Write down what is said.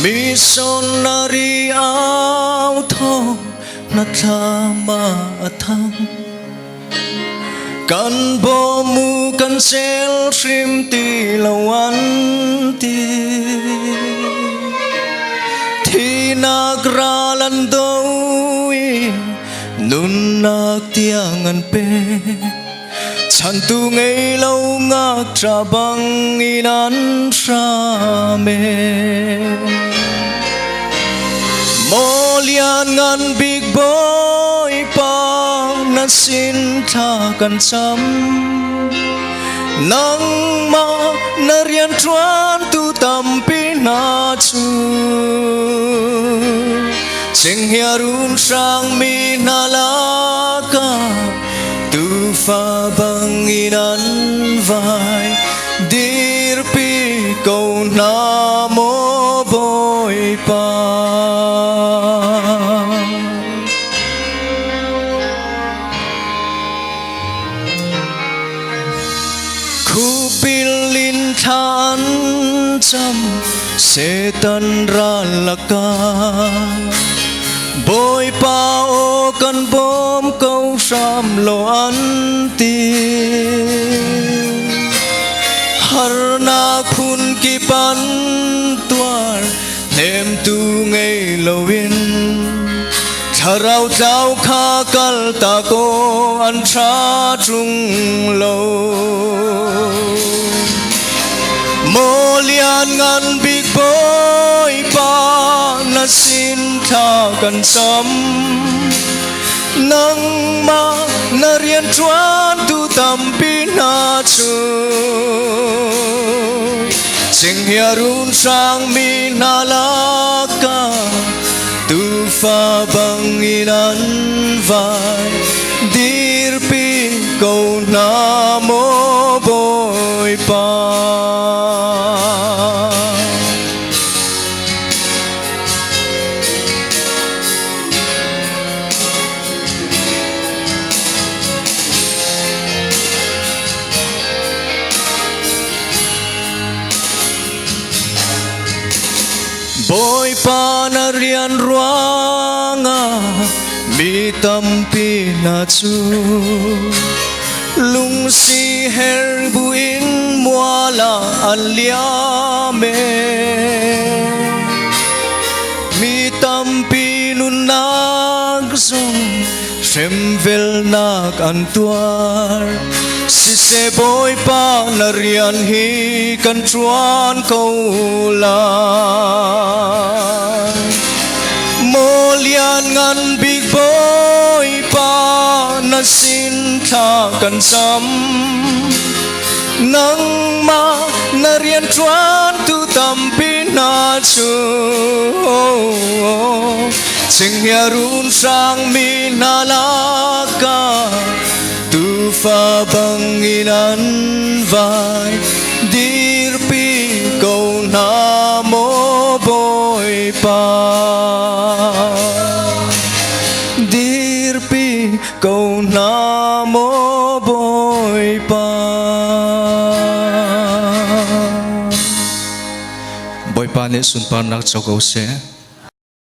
mi son nari ao tho na thama athang kan bo mu kan sel shrim ti lawan ti thi nagralan doi nun nak tiang an pe chan tu ngây lâu ngạc tra băng inan sa me mo lian ngan big boy pa na sin tha kan cham nang ma na rian chuan tu tam pi na chu cheng hiarun sang mi na la ka tu fa bang inan vai dir pi câu na mo boy pa khu pilin than cham se tan ra laka boy pa o kan bom câu sam lo an ti har na khun ki pan tuar nem tu ngei lovin tharau chau kha kal ta ko an tha trung lo mo lian ngan big boy pa na sin tha kan sam nang ma na rian chuan tu tam pi na chu cheng hiarun sang mi na la ka tu fa bang inan vai dir pi câu na mo boy pa boy pa na rian ruanga mi tampi na chu lung si her buin muala aliame mi tampi nun nag song sem vel nak antuar si se boy pa na rian hi kan chuan câu la mo lian ngan big boy pa na sin tha kan sam nang ma na rian chuan tu tam pi na chu cheng hiarun sang mi na la ka tu fa bang inan vai dir pi câu na mo boy pa dir pi câu na mo boy pa boy pa ne sun pa nak chau câu se